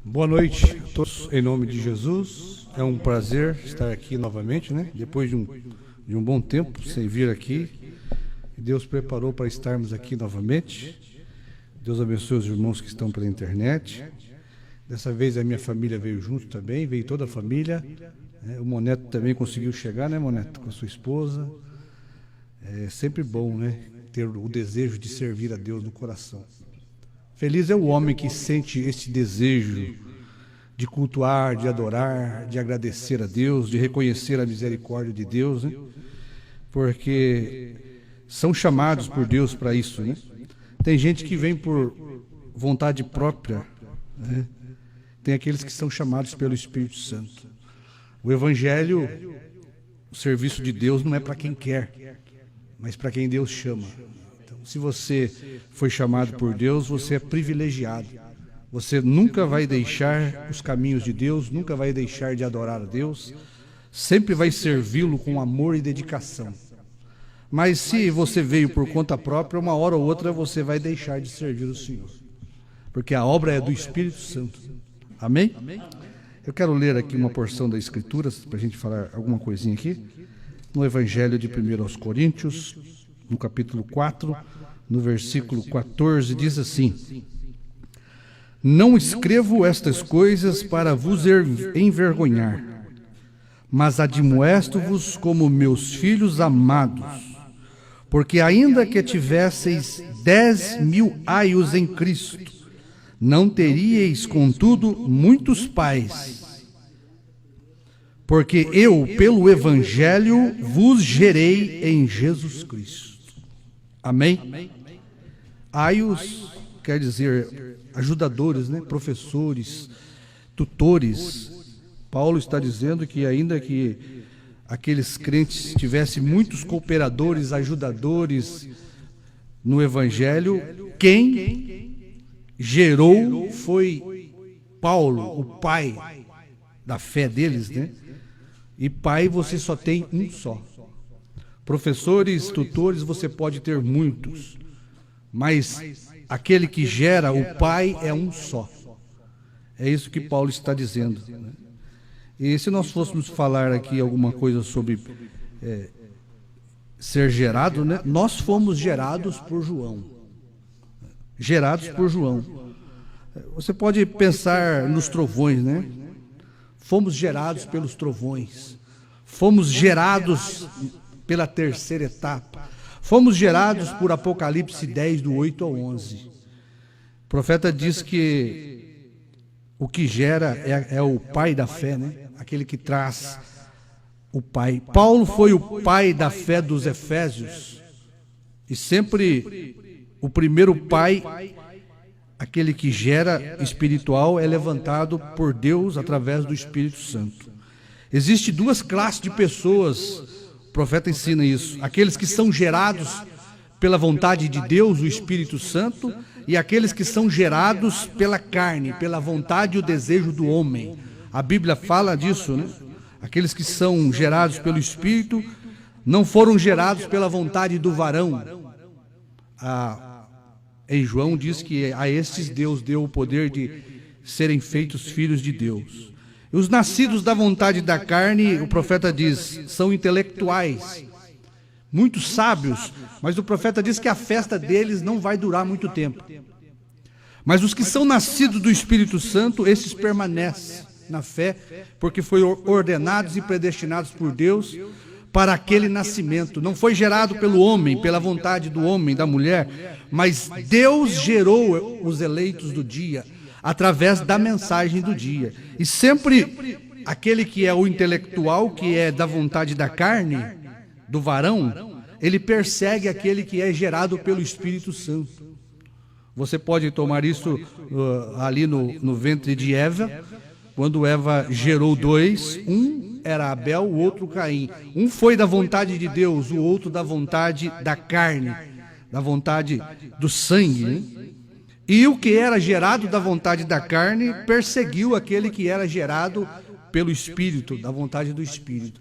Boa noite a todos, em nome de Jesus. É um prazer estar aqui novamente, né? Depois de um bom tempo sem vir aqui. Deus preparou para estarmos aqui novamente. Deus abençoe os irmãos que estão pela internet. Dessa vez a minha família veio junto também, veio toda a família. O Moneto também conseguiu chegar, né, Moneto? Com a sua esposa. É sempre bom, né? Ter o desejo de servir a Deus no coração. Feliz é o homem que sente esse desejo de cultuar, de adorar, de agradecer a Deus, de reconhecer a misericórdia de Deus, né? Porque são chamados por Deus para isso, né? Tem gente que vem por vontade própria, né? Tem aqueles que são chamados pelo Espírito Santo. O Evangelho, o serviço de Deus não é para quem quer, mas para quem Deus chama. Se você foi chamado por Deus, você é privilegiado. Você nunca vai deixar os caminhos de Deus, nunca vai deixar de adorar a Deus, sempre vai servi-lo com amor e dedicação. Mas se você veio por conta própria, uma hora ou outra você vai deixar de servir o Senhor, porque a obra é do Espírito Santo. Amém? Eu quero ler aqui uma porção da Escritura, para a gente falar alguma coisinha aqui, no Evangelho de 1 aos Coríntios, no capítulo 4, no versículo 14, diz assim: Não escrevo estas coisas para vos envergonhar, mas admoesto-vos como meus filhos amados, porque ainda que tivesseis 10.000 aios em Cristo, não teríeis, contudo, muitos pais, porque eu, pelo Evangelho, vos gerei em Jesus Cristo. Amém? Aios quer dizer ajudadores, né? Professores, tutores. Paulo está dizendo que ainda que aqueles crentes tivessem muitos cooperadores, ajudadores no Evangelho, quem gerou foi Paulo, o pai da fé deles, né? E pai você só tem um só. Professores, tutores, você pode ter muitos, mas aquele que gera, o Pai, é um só. É isso que Paulo está dizendo, né? E se nós fôssemos falar aqui alguma coisa sobre ser gerado, né? Nós fomos gerados por João. Gerados por João. Você pode pensar nos trovões, né? Fomos gerados pelos trovões. Fomos gerados pela terceira etapa. Fomos gerados por Apocalipse 10, do 8 ao 11. O profeta diz que o que gera é o pai da fé, né? Aquele que traz o pai. Paulo foi o pai da fé dos Efésios. E sempre o primeiro pai, aquele que gera espiritual, é levantado por Deus através do Espírito Santo. Existem duas classes de pessoas. O profeta ensina isso: aqueles que são gerados pela vontade de Deus, o Espírito Santo, e aqueles que são gerados pela carne, pela vontade e o desejo do homem. A Bíblia fala disso, né? Aqueles que são gerados pelo Espírito não foram gerados pela vontade do varão. Em João diz que a estes Deus deu o poder de serem feitos filhos de Deus. Os nascidos da vontade da carne, o profeta diz, são intelectuais, muito sábios, mas o profeta diz que a festa deles não vai durar muito tempo. Mas os que são nascidos do Espírito Santo, esses permanecem na fé, porque foram ordenados e predestinados por Deus para aquele nascimento. Não foi gerado pelo homem, pela vontade do homem, da mulher, mas Deus gerou os eleitos do dia, através da mensagem do dia. E sempre aquele que é o intelectual, que é da vontade da carne, do varão, ele persegue aquele que é gerado pelo Espírito Santo. Você pode tomar isso ali no ventre de Eva, quando Eva gerou dois, um era Abel, o outro Caim. Um foi da vontade de Deus, o outro da vontade da carne, da vontade do sangue, né? E o que era gerado da vontade da carne perseguiu aquele que era gerado pelo Espírito, da vontade do Espírito.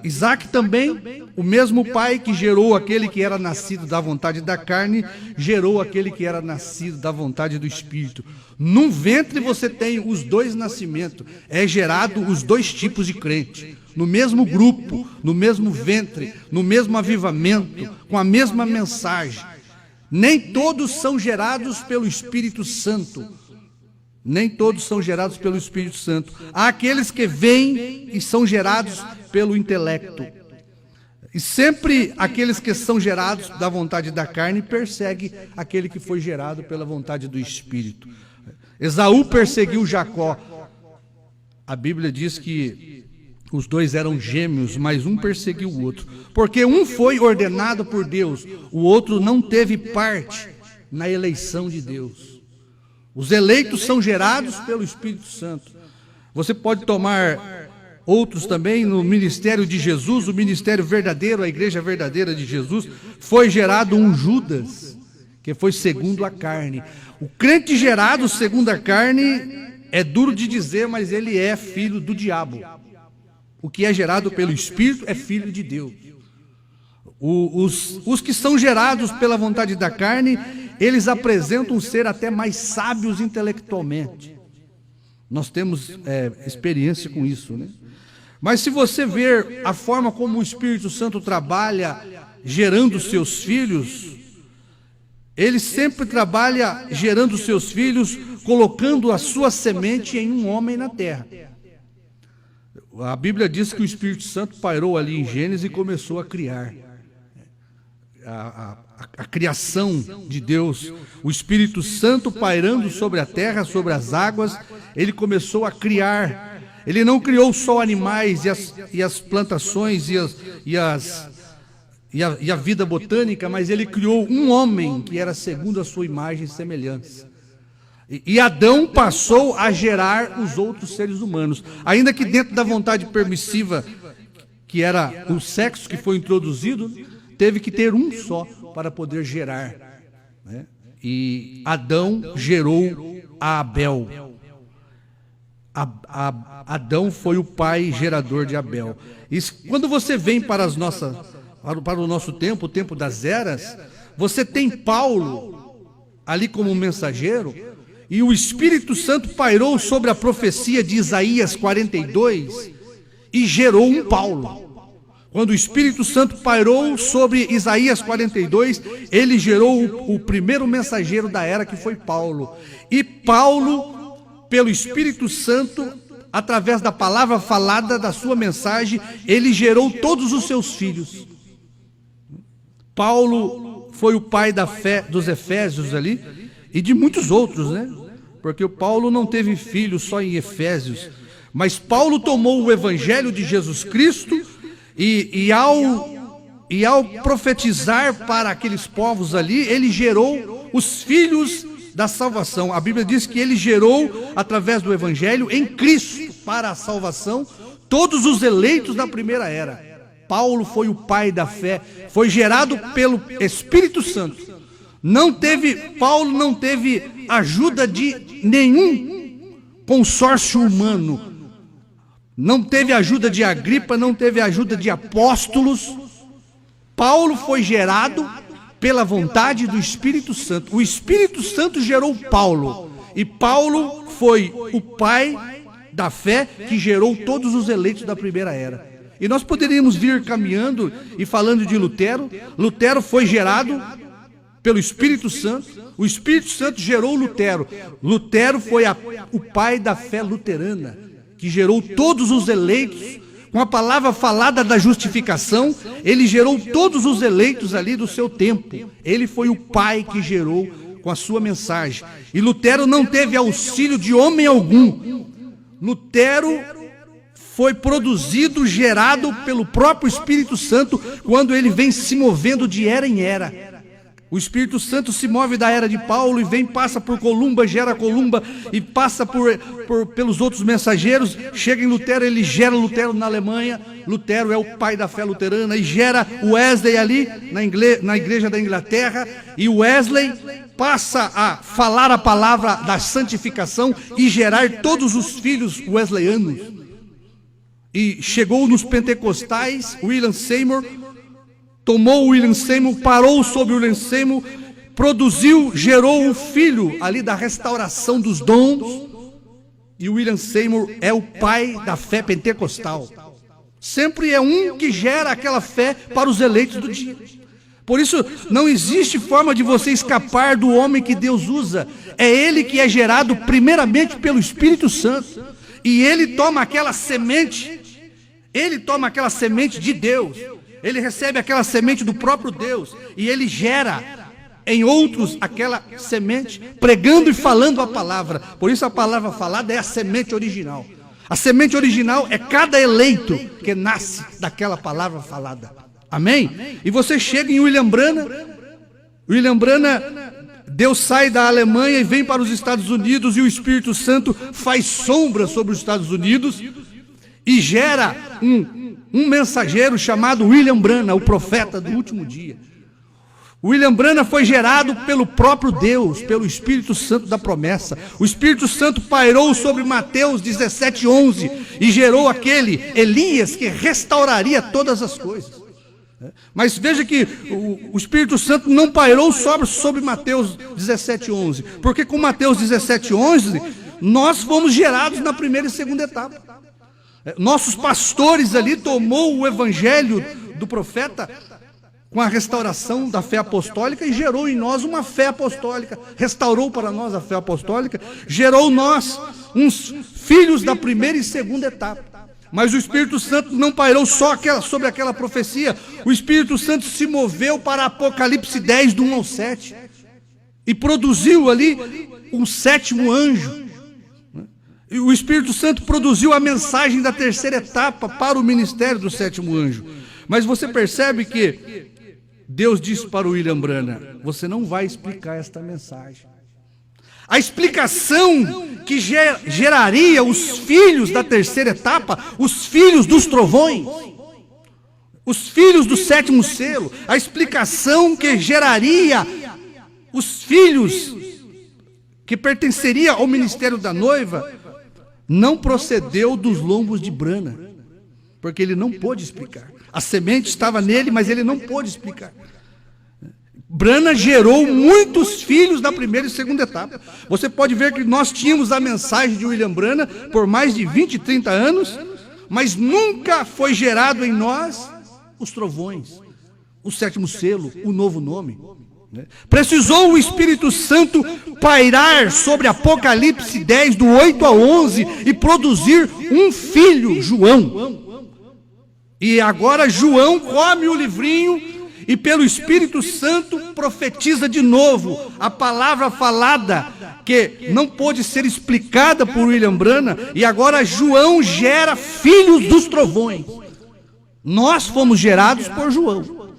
Isaac também, o mesmo pai que gerou aquele que era nascido da vontade da carne, gerou aquele que era nascido da vontade do Espírito. Num ventre você tem os dois nascimentos, é gerado os dois tipos de crente, no mesmo grupo, no mesmo ventre, no mesmo avivamento, com a mesma mensagem. Nem todos são gerados pelo Espírito Santo. Nem todos são gerados pelo Espírito Santo. Há aqueles que vêm e são gerados pelo intelecto. E sempre aqueles que são gerados da vontade da carne perseguem aquele que foi gerado pela vontade do Espírito. Esaú perseguiu Jacó. A Bíblia diz que os dois eram gêmeos, mas um perseguiu o outro. Porque um foi ordenado por Deus, o outro não teve parte na eleição de Deus. Os eleitos são gerados pelo Espírito Santo. Você pode tomar outros também no ministério de Jesus, o ministério verdadeiro, a igreja verdadeira de Jesus. Foi gerado um Judas, que foi segundo a carne. O crente gerado segundo a carne é duro de dizer, mas ele é filho do diabo. O que é gerado pelo Espírito é filho de Deus. Os que são gerados pela vontade da carne, eles apresentam ser até mais sábios intelectualmente. Nós temos experiência com isso, né? Mas se você ver a forma como o Espírito Santo trabalha gerando seus filhos, ele sempre trabalha gerando seus filhos, colocando a sua semente em um homem na terra. A Bíblia diz que o Espírito Santo pairou ali em Gênesis e começou a criar. A criação de Deus, o Espírito Santo pairando sobre a terra, sobre as águas, ele começou a criar. Ele não criou só animais e as plantações e a vida botânica, mas ele criou um homem que era segundo a sua imagem e semelhança. E Adão passou a gerar os outros seres humanos, ainda que dentro da vontade permissiva, que era o sexo que foi introduzido, teve que ter um só para poder gerar, né? E Adão gerou a Abel. Adão foi o pai gerador de Abel. E quando você vem para o nosso tempo, o tempo das eras, você tem Paulo ali como mensageiro, e o Espírito Santo pairou sobre a profecia de Isaías 42 e gerou um Paulo. Quando o Espírito Santo pairou sobre Isaías 42, ele gerou o primeiro mensageiro da era, que foi Paulo. E Paulo, pelo Espírito Santo, através da palavra falada, da sua mensagem, ele gerou todos os seus filhos. Paulo foi o pai da fé dos Efésios ali, e de muitos outros, né? Porque o Paulo não teve filhos só em Efésios, mas Paulo tomou o evangelho de Jesus Cristo e ao profetizar para aqueles povos ali, ele gerou os filhos da salvação. A Bíblia diz que ele gerou, através do evangelho, em Cristo, para a salvação, todos os eleitos da primeira era. Paulo foi o pai da fé, foi gerado pelo Espírito Santo. Paulo não teve ajuda de nenhum consórcio humano. Não teve ajuda de Agripa, não teve ajuda de apóstolos. Paulo foi gerado pela vontade do Espírito Santo. O Espírito Santo gerou Paulo. E Paulo foi o pai da fé que gerou todos os eleitos da primeira era. E nós poderíamos vir caminhando e falando de Lutero. Lutero foi gerado pelo Espírito Santo. O Espírito Santo gerou Lutero. Lutero foi o pai da fé luterana, que gerou todos os eleitos. Com a palavra falada da justificação, ele gerou todos os eleitos ali do seu tempo. Ele foi o pai que gerou com a sua mensagem. E Lutero não teve auxílio de homem algum. Lutero foi produzido, gerado pelo próprio Espírito Santo, quando ele vem se movendo de era em era. O Espírito Santo se move da era de Paulo e vem, passa por Columba, gera Columba, e passa pelos outros mensageiros, chega em Lutero, ele gera Lutero na Alemanha. Lutero é o pai da fé luterana, e gera Wesley ali na igreja da Inglaterra, e Wesley passa a falar a palavra da santificação e gerar todos os filhos wesleyanos. E chegou nos pentecostais, William Seymour, tomou William Seymour, parou sobre William Seymour, produziu, gerou um filho ali da restauração dos dons. E William Seymour é o pai da fé pentecostal. Sempre é um que gera aquela fé para os eleitos do dia. Por isso, não existe forma de você escapar do homem que Deus usa. É ele que é gerado primeiramente pelo Espírito Santo. E ele toma aquela semente, de Deus. Ele recebe aquela semente do próprio Deus. E ele gera em outros aquela semente, pregando e falando a palavra. Por isso a palavra falada é a semente original. A semente original é cada eleito que nasce daquela palavra falada. Amém? E você chega em William Branham. William Branham, Deus sai da Alemanha e vem para os Estados Unidos, e o Espírito Santo faz sombra sobre os Estados Unidos e gera um mensageiro chamado William Branham, o profeta do último dia. William Branham foi gerado pelo próprio Deus, pelo Espírito Santo da promessa. O Espírito Santo pairou sobre Mateus 17:11 e gerou aquele Elias que restauraria todas as coisas. Mas veja que o Espírito Santo não pairou sobre Mateus 17:11, porque com Mateus 17:11 nós fomos gerados na primeira e segunda etapa. Nossos pastores ali tomou o evangelho do profeta com a restauração da fé apostólica e gerou em nós uma fé apostólica, restaurou para nós a fé apostólica, gerou nós uns filhos da primeira e segunda etapa. Mas o Espírito Santo não pairou só sobre aquela profecia. O Espírito Santo se moveu para Apocalipse 10, do 1 ao 7, e produziu ali um sétimo anjo. E o Espírito Santo produziu a mensagem da terceira etapa para o ministério do sétimo anjo. Mas você percebe que Deus disse para o William Branham: você não vai explicar esta mensagem. A explicação que geraria os filhos da terceira etapa, os filhos dos trovões, os filhos do sétimo selo, a explicação que geraria os filhos que pertenceria ao ministério da noiva, não procedeu dos lombos de Branham, porque ele não pôde explicar. A semente estava nele, mas ele não pôde explicar. Branham gerou muitos filhos da primeira e segunda etapa. Você pode ver que nós tínhamos a mensagem de William Branham por mais de 20, 30 anos, mas nunca foi gerado em nós os trovões, o sétimo selo, o novo nome. Precisou o Espírito Santo pairar sobre Apocalipse 10, do 8 a 11, e produzir um filho, João. E agora João come o livrinho e pelo Espírito Santo profetiza de novo a palavra falada, que não pôde ser explicada por William Branham, e agora João gera filhos dos trovões. Nós fomos gerados por João,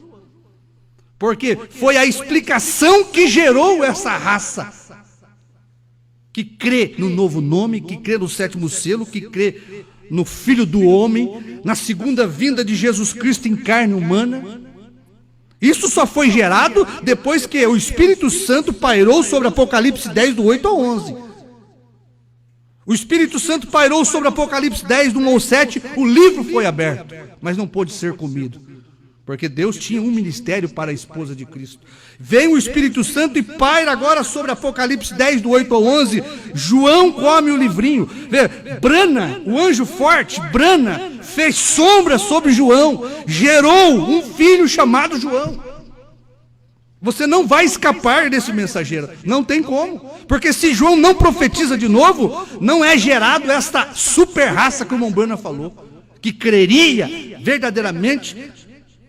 porque foi a explicação que gerou essa raça, que crê no novo nome, que crê no sétimo selo, que crê no Filho do Homem, na segunda vinda de Jesus Cristo em carne humana. Isso só foi gerado depois que o Espírito Santo pairou sobre Apocalipse 10, do 8 ao 11. O Espírito Santo pairou sobre Apocalipse 10, do 1 ao 7, o livro foi aberto, mas não pôde ser comido, porque Deus tinha um ministério para a esposa de Cristo. Vem o Espírito Santo e paira agora sobre Apocalipse 10, do 8 ao 11. João come o livrinho. Branham, o anjo forte, Branham, fez sombra sobre João, gerou um filho chamado João. Você não vai escapar desse mensageiro, não tem como, porque se João não profetiza de novo, não é gerado esta super raça que o irmão Branham falou, que creria verdadeiramente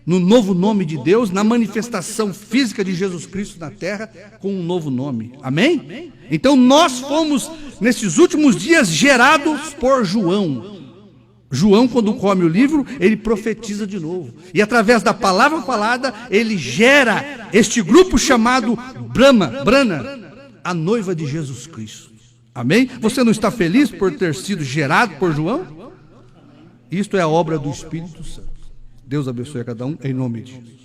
no novo nome de Deus, na manifestação física de Jesus Cristo na terra, com um novo nome. Amém? Então nós fomos, nesses últimos dias, gerados por João. João, quando come o livro, ele profetiza de novo. E através da palavra falada, ele gera este grupo chamado Branham, a noiva de Jesus Cristo. Amém? Você não está feliz por ter sido gerado por João? Isto é a obra do Espírito Santo. Deus abençoe a cada um, em nome de Jesus.